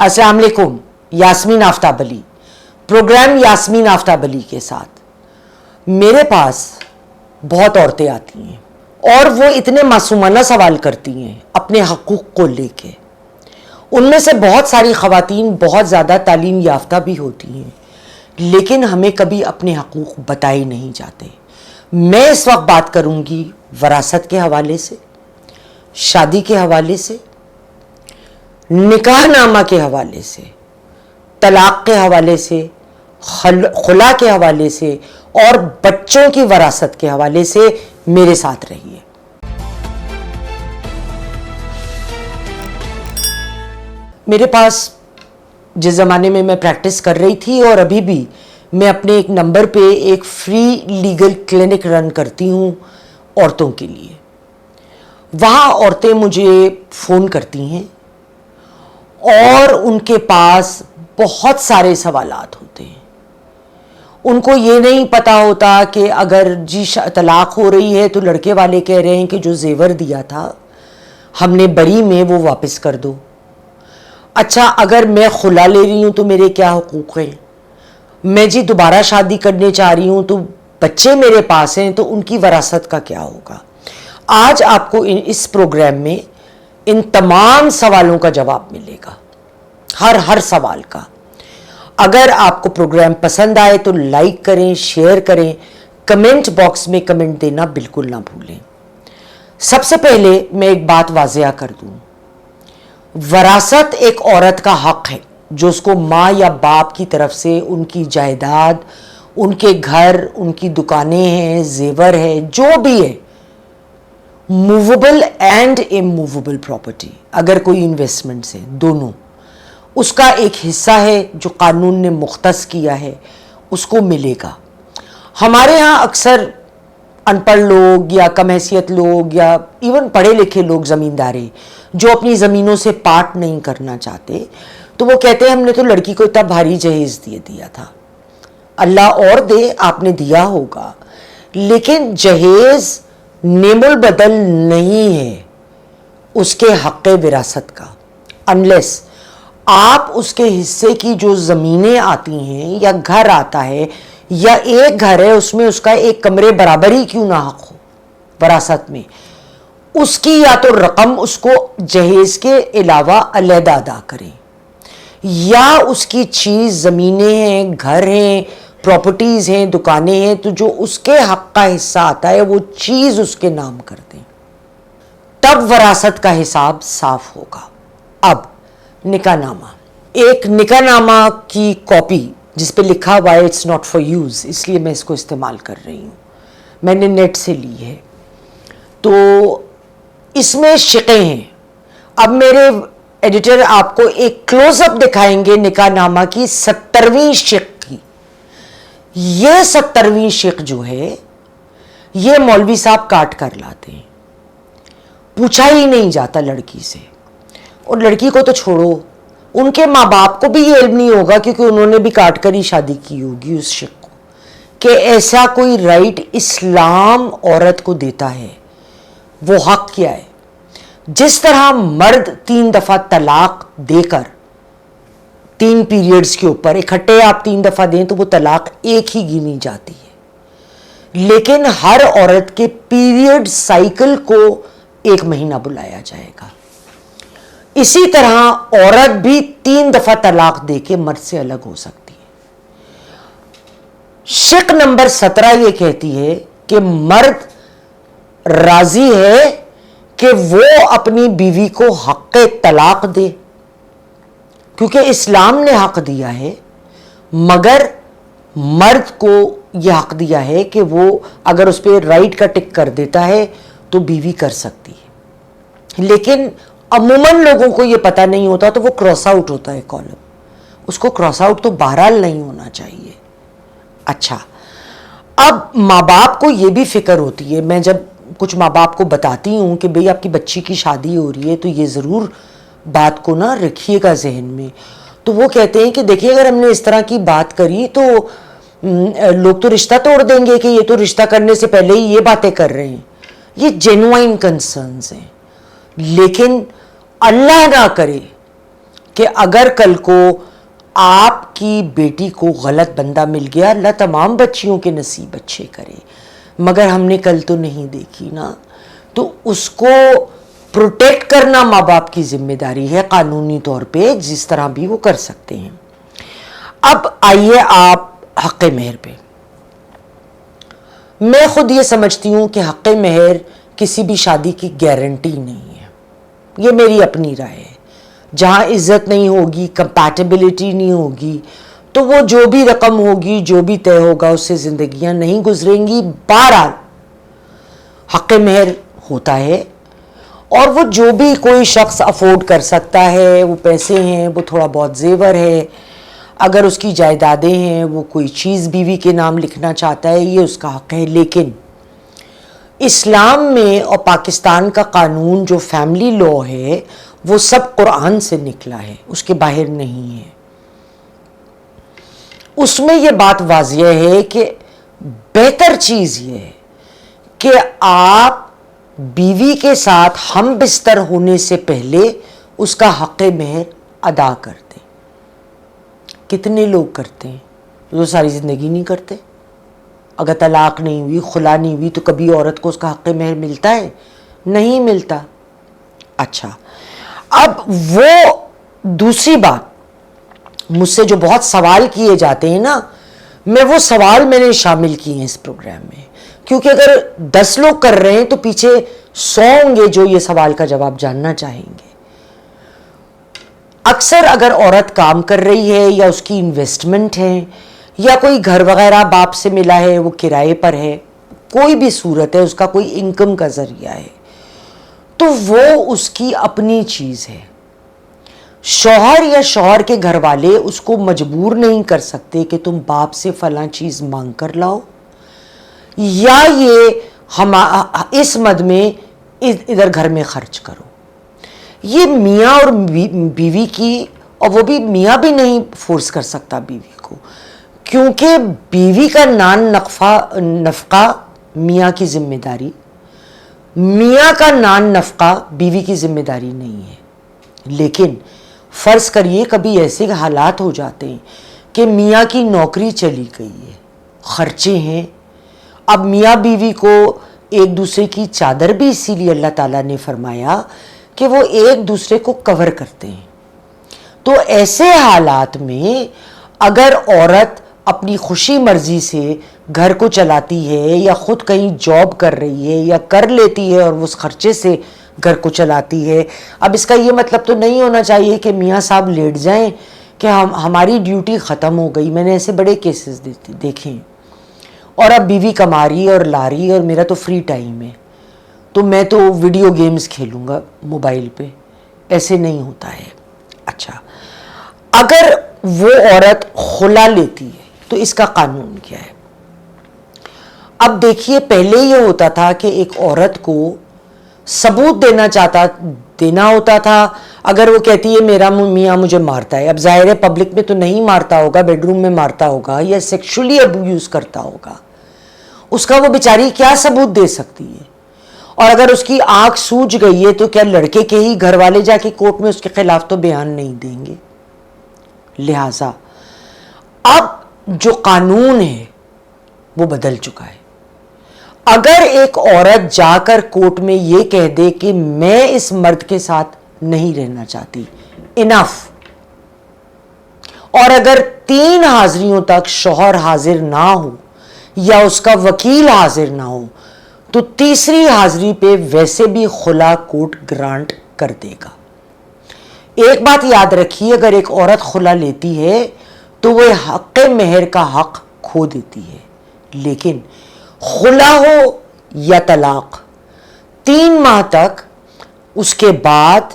السلام علیکم. یاسمین آفتاب علی، پروگرام یاسمین آفتاب علی کے ساتھ. میرے پاس بہت عورتیں آتی ہیں اور وہ اتنے معصومانہ سوال کرتی ہیں اپنے حقوق کو لے کے. ان میں سے بہت ساری خواتین بہت زیادہ تعلیم یافتہ بھی ہوتی ہیں، لیکن ہمیں کبھی اپنے حقوق بتائے نہیں جاتے. میں اس وقت بات کروں گی وراثت کے حوالے سے، شادی کے حوالے سے، نکاح نامہ کے حوالے سے، طلاق کے حوالے سے، خلا کے حوالے سے اور بچوں کی وراثت کے حوالے سے. میرے ساتھ رہیے. میرے پاس جس زمانے میں پریکٹس کر رہی تھی اور ابھی بھی میں اپنے ایک نمبر پہ ایک فری لیگل کلینک رن کرتی ہوں عورتوں کے لیے. وہاں عورتیں مجھے فون کرتی ہیں اور ان کے پاس بہت سارے سوالات ہوتے ہیں. ان کو یہ نہیں پتا ہوتا کہ اگر طلاق ہو رہی ہے تو لڑکے والے کہہ رہے ہیں کہ جو زیور دیا تھا ہم نے بری میں وہ واپس کر دو. اچھا، اگر میں خلا لے رہی ہوں تو میرے کیا حقوق ہیں؟ میں دوبارہ شادی کرنے چاہ رہی ہوں تو بچے میرے پاس ہیں تو ان کی وراثت کا کیا ہوگا؟ آج آپ کو اس پروگرام میں ان تمام سوالوں کا جواب ملے گا، ہر سوال کا. اگر آپ کو پروگرام پسند آئے تو لائک کریں، شیئر کریں، کمنٹ باکس میں کمنٹ دینا بالکل نہ بھولیں. سب سے پہلے میں ایک بات واضح کر دوں، وراثت ایک عورت کا حق ہے جو اس کو ماں یا باپ کی طرف سے ان کی جائیداد، ان کے گھر، ان کی دکانیں ہیں، زیور ہے، جو بھی ہے، موویبل اینڈ اموویبل پراپرٹی، اگر کوئی انویسٹمنٹس ہیں دونوں، اس کا ایک حصہ ہے جو قانون نے مختص کیا ہے، اس کو ملے گا. ہمارے ہاں اکثر ان پڑھ لوگ یا کم حیثیت لوگ یا ایون پڑھے لکھے لوگ زمینداریں جو اپنی زمینوں سے پارٹ نہیں کرنا چاہتے تو وہ کہتے ہیں ہم نے تو لڑکی کو اتنا بھاری جہیز دیا تھا. اللہ اور دے، آپ نے دیا ہوگا، لیکن جہیز نعم البدل نہیں ہے اس کے حق وراثت کا. انلیس آپ اس کے حصے کی جو زمینیں آتی ہیں یا گھر آتا ہے یا ایک گھر ہے اس میں اس کا ایک کمرے برابر ہی کیوں نہ حق ہو وراثت میں، اس کی یا تو رقم اس کو جہیز کے علاوہ علیحدہ ادا کریں، یا اس کی چیز، زمینیں ہیں، گھر ہیں، پراپرٹیز ہیں، دکانیں ہیں، تو جو اس کے حق کا حصہ آتا ہے وہ چیز اس کے نام کر دیں، تب وراثت کا حساب صاف ہوگا. اب نکاح نامہ، ایک نکاح نامہ کی کاپی جس پہ لکھا ہوا ہے اٹس ناٹ فار یوز، اس لیے میں اس کو استعمال کر رہی ہوں، میں نے نیٹ سے لی ہے. تو اس میں شقیں ہیں. اب میرے ایڈیٹر آپ کو ایک کلوز اپ دکھائیں گے نکاح نامہ کی 70ویں شق کی. یہ 70ویں شق جو ہے یہ مولوی صاحب کاٹ کر لاتے ہیں، پوچھا ہی نہیں جاتا لڑکی سے. اور لڑکی کو تو چھوڑو، ان کے ماں باپ کو بھی یہ علم نہیں ہوگا کیونکہ انہوں نے بھی کاٹ کر ہی شادی کی ہوگی اس شق کو، کہ ایسا کوئی رائٹ اسلام عورت کو دیتا ہے. وہ حق کیا ہے؟ جس طرح مرد 3 دفعہ طلاق دے کر 3 پیریڈز کے اوپر اکٹھے آپ 3 دفعہ دیں تو وہ طلاق ایک ہی گنی جاتی ہے، لیکن ہر عورت کے پیریڈ سائیکل کو 1 مہینہ بلایا جائے گا. اسی طرح عورت بھی 3 دفعہ طلاق دے کے مرد سے الگ ہو سکتی ہے. شق نمبر 17 یہ کہتی ہے کہ مرد راضی ہے کہ وہ اپنی بیوی کو حق طلاق دے کیونکہ اسلام نے حق دیا ہے، مگر مرد کو یہ حق دیا ہے کہ وہ اگر اس پہ رائٹ کا ٹک کر دیتا ہے تو بیوی کر سکتی ہے. لیکن عموماً لوگوں کو یہ پتہ نہیں ہوتا تو وہ کراس آؤٹ ہوتا ہے کالم، اس کو کراس آؤٹ تو بہرحال نہیں ہونا چاہیے. اچھا، اب ماں باپ کو یہ بھی فکر ہوتی ہے، میں جب کچھ ماں باپ کو بتاتی ہوں کہ بھئی آپ کی بچی کی شادی ہو رہی ہے تو یہ ضرور بات کو نہ رکھیے گا ذہن میں، تو وہ کہتے ہیں کہ دیکھیے اگر ہم نے اس طرح کی بات کری تو لوگ تو رشتہ توڑ دیں گے کہ یہ تو رشتہ کرنے سے پہلے ہی یہ باتیں کر رہے ہیں. یہ جینوائن کنسرنز ہیں، لیکن اللہ نہ کرے کہ اگر کل کو آپ کی بیٹی کو غلط بندہ مل گیا، اللہ تمام بچیوں کے نصیب اچھے کرے، مگر ہم نے کل تو نہیں دیکھی نا، تو اس کو پروٹیکٹ کرنا ماں باپ کی ذمہ داری ہے قانونی طور پہ، جس طرح بھی وہ کر سکتے ہیں۔ اب آئیے آپ حق مہر پہ۔ میں خود یہ سمجھتی ہوں کہ حق مہر کسی بھی شادی کی گارنٹی نہیں ہے، یہ میری اپنی رائے ہے۔ جہاں عزت نہیں ہوگی، کمپیٹیبلٹی نہیں ہوگی، تو وہ جو بھی رقم ہوگی، جو بھی طے ہوگا، اس سے زندگیاں نہیں گزریں گی۔ بہرحال حق مہر ہوتا ہے، اور وہ جو بھی کوئی شخص افورڈ کر سکتا ہے، وہ پیسے ہیں، وہ تھوڑا بہت زیور ہے، اگر اس کی جائیدادیں ہیں، وہ کوئی چیز بیوی کے نام لکھنا چاہتا ہے، یہ اس کا حق ہے۔ لیکن اسلام میں اور پاکستان کا قانون جو فیملی لا ہے، وہ سب قرآن سے نکلا ہے، اس کے باہر نہیں ہے۔ اس میں یہ بات واضح ہے کہ بہتر چیز یہ ہے کہ آپ بیوی کے ساتھ ہم بستر ہونے سے پہلے اس کا حق مہر ادا کر دیں۔ کتنے لوگ کرتے ہیں؟ وہ ساری زندگی نہیں کرتے۔ اگر طلاق نہیں ہوئی، خلا نہیں ہوئی، تو کبھی عورت کو اس کا حق مہر ملتا ہے؟ نہیں ملتا۔ اچھا، اب وہ دوسری بات، مجھ سے جو بہت سوال کیے جاتے ہیں نا، وہ سوال میں نے شامل کیے ہیں اس پروگرام میں، کیونکہ اگر 10 لوگ کر رہے ہیں تو پیچھے 100 ہوں گے جو یہ سوال کا جواب جاننا چاہیں گے۔ اکثر اگر عورت کام کر رہی ہے، یا اس کی انویسٹمنٹ ہے، یا کوئی گھر وغیرہ باپ سے ملا ہے، وہ کرائے پر ہے، کوئی بھی صورت ہے، اس کا کوئی انکم کا ذریعہ ہے، تو وہ اس کی اپنی چیز ہے۔ شوہر یا شوہر کے گھر والے اس کو مجبور نہیں کر سکتے کہ تم باپ سے فلاں چیز مانگ کر لاؤ، یا یہ اس مد میں ادھر گھر میں خرچ کرو۔ یہ میاں اور بیوی کی، اور وہ بھی میاں بھی نہیں فورس کر سکتا بیوی کو، کیونکہ بیوی کا نفقہ میاں کی ذمہ داری، میاں کا نفقہ بیوی کی ذمہ داری نہیں ہے۔ لیکن فرض کریے کبھی ایسے حالات ہو جاتے ہیں کہ میاں کی نوکری چلی گئی ہے، خرچے ہیں، اب میاں بیوی کو ایک دوسرے کی چادر بھی اسی لیے اللہ تعالیٰ نے فرمایا کہ وہ ایک دوسرے کو کور کرتے ہیں۔ تو ایسے حالات میں اگر عورت اپنی خوشی مرضی سے گھر کو چلاتی ہے، یا خود کہیں جاب کر رہی ہے، یا کر لیتی ہے اور اس خرچے سے گھر کو چلاتی ہے، اب اس کا یہ مطلب تو نہیں ہونا چاہیے کہ میاں صاحب لیٹ جائیں کہ ہماری ڈیوٹی ختم ہو گئی۔ میں نے ایسے بڑے کیسز دیکھے ہیں، اور اب بیوی کما رہی ہے اور لا رہی ہے، اور میرا تو فری ٹائم ہے، تو میں تو ویڈیو گیمز کھیلوں گا موبائل پہ۔ ایسے نہیں ہوتا ہے۔ اچھا، اگر وہ عورت خلا لیتی ہے تو اس کا قانون کیا ہے؟ اب دیکھیے، پہلے یہ ہوتا تھا کہ ایک عورت کو ثبوت دینا ہوتا تھا۔ اگر وہ کہتی ہے میرا میاں مجھے مارتا ہے، اب ظاہر ہے پبلک میں تو نہیں مارتا ہوگا، بیڈ روم میں مارتا ہوگا، یا سیکشولی ابیوز کرتا ہوگا، اس کا وہ بیچاری کیا ثبوت دے سکتی ہے؟ اور اگر اس کی آنکھ سوج گئی ہے تو کیا لڑکے کے ہی گھر والے جا کے کورٹ میں اس کے خلاف تو بیان نہیں دیں گے؟ لہٰذا اب جو قانون ہے وہ بدل چکا ہے۔ اگر ایک عورت جا کر کورٹ میں یہ کہہ دے کہ میں اس مرد کے ساتھ نہیں رہنا چاہتی، انف، اور اگر 3 حاضریوں تک شوہر حاضر نہ ہو یا اس کا وکیل حاضر نہ ہو، تو تیسری حاضری پہ ویسے بھی خلا کورٹ گرانٹ کر دے گا۔ ایک بات یاد رکھیے، اگر ایک عورت خلا لیتی ہے تو وہ حق مہر کا حق کھو دیتی ہے، لیکن خلا ہو یا طلاق 3 ماہ تک اس کے بعد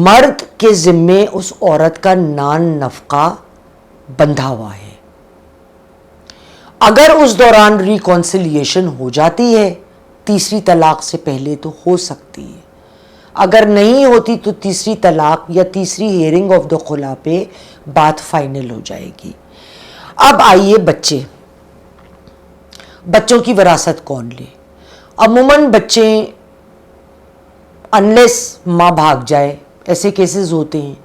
مرد کے ذمے اس عورت کا نفقہ بندھا ہوا ہے۔ اگر اس دوران ریکونسیلیشن ہو جاتی ہے، تیسری طلاق سے پہلے تو ہو سکتی ہے، اگر نہیں ہوتی تو تیسری طلاق یا تیسری ہیئرنگ آف دا خلا پہ بات فائنل ہو جائے گی۔ اب آئیے بچوں کی وراثت کون لے؟ عموماً بچے انلیس ماں بھاگ جائے، ایسے کیسز ہوتے ہیں،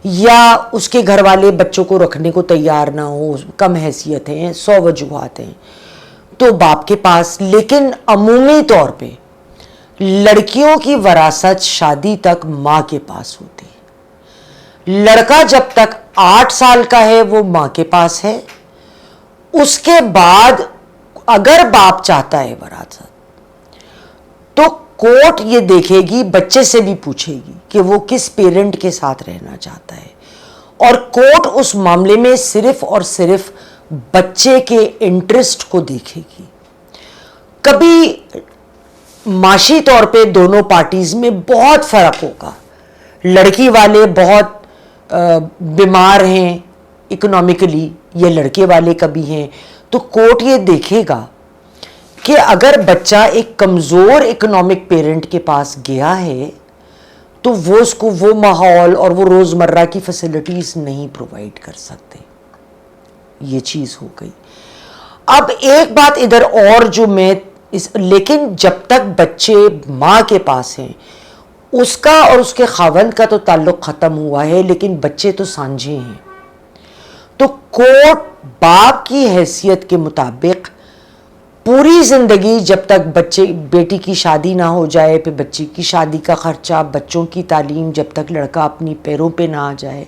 یا اس کے گھر والے بچوں کو رکھنے کو تیار نہ ہو, کم حیثیت ہیں, 100 وجوہات ہیں, تو باپ کے پاس. لیکن عمومی طور پہ لڑکیوں کی وراثت شادی تک ماں کے پاس ہوتی ہے. لڑکا جب تک 8 سال کا ہے وہ ماں کے پاس ہے. اس کے بعد اگر باپ چاہتا ہے وراثت تو کورٹ یہ دیکھے گی, بچے سے بھی پوچھے گی کہ وہ کس پیرنٹ کے ساتھ رہنا چاہتا ہے, اور کورٹ اس معاملے میں صرف اور صرف بچے کے انٹرسٹ کو دیکھے گی. کبھی معاشی طور پہ دونوں پارٹیز میں بہت فرق ہوگا, لڑکی والے بہت بیمار ہیں اکنامکلی, یہ لڑکے والے کبھی ہیں, تو کورٹ یہ دیکھے گا کہ اگر بچہ ایک کمزور اکنامک پیرنٹ کے پاس گیا ہے تو وہ اس کو وہ ماحول اور وہ روزمرہ کی فیسلٹیز نہیں پرووائڈ کر سکتے. یہ چیز ہو گئی. اب ایک بات ادھر اور جو میں لیکن جب تک بچے ماں کے پاس ہیں اس کا اور اس کے خاوند کا تو تعلق ختم ہوا ہے, لیکن بچے تو سانجھے ہیں. تو کورٹ باپ کی حیثیت کے مطابق پوری زندگی جب تک بیٹی کی شادی نہ ہو جائے, پھر بچی کی شادی کا خرچہ, بچوں کی تعلیم, جب تک لڑکا اپنی پیروں پہ نہ آ جائے,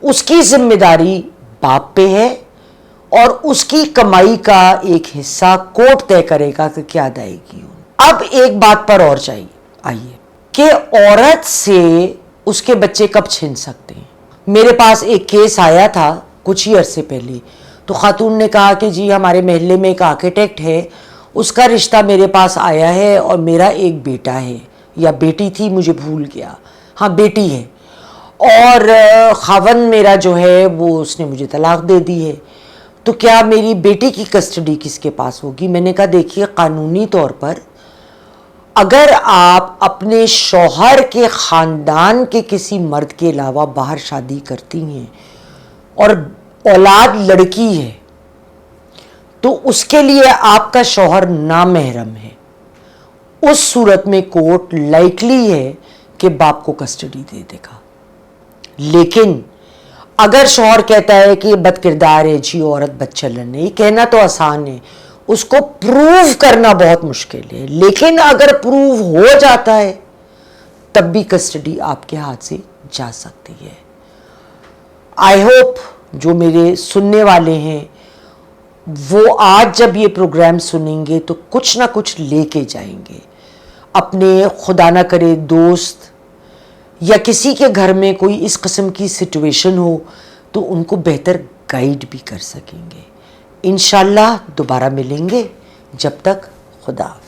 اس کی ذمہ داری باپ پہ ہے, اور اس کی کمائی کا ایک حصہ کورٹ طے کرے گا کہ کیا ادائیگی ہو. اب ایک بات پر اور آئیے کہ عورت سے اس کے بچے کب چھن سکتے ہیں. میرے پاس ایک کیس آیا تھا کچھ ہی عرصے پہلے, تو خاتون نے کہا کہ جی ہمارے محلے میں ایک آرکیٹیکٹ ہے, اس کا رشتہ میرے پاس آیا ہے اور میرا ایک بیٹا ہے, یا بیٹی تھی مجھے بھول گیا, ہاں بیٹی ہے, اور خاوند میرا جو ہے وہ اس نے مجھے طلاق دے دی ہے, تو کیا میری بیٹی کی کسٹڈی کس کے پاس ہوگی. میں نے کہا دیکھیے قانونی طور پر اگر آپ اپنے شوہر کے خاندان کے کسی مرد کے علاوہ باہر شادی کرتی ہیں اور اولاد لڑکی ہے تو اس کے لیے آپ کا شوہر نامحرم ہے. اس صورت میں کورٹ لائکلی ہے کہ باپ کو کسٹڈی دے دے گا. لیکن اگر شوہر کہتا ہے کہ یہ بد کردار ہے جی, عورت بد چلن ہے, یہ کہنا تو آسان ہے, اس کو پروو کرنا بہت مشکل ہے. لیکن اگر پروو ہو جاتا ہے تب بھی کسٹڈی آپ کے ہاتھ سے جا سکتی ہے. آئی ہوپ جو میرے سننے والے ہیں وہ آج جب یہ پروگرام سنیں گے تو کچھ نہ کچھ لے کے جائیں گے. اپنے خدا نہ کرے دوست یا کسی کے گھر میں کوئی اس قسم کی سچویشن ہو تو ان کو بہتر گائیڈ بھی کر سکیں گے. انشاءاللہ دوبارہ ملیں گے. جب تک خدا حافظ.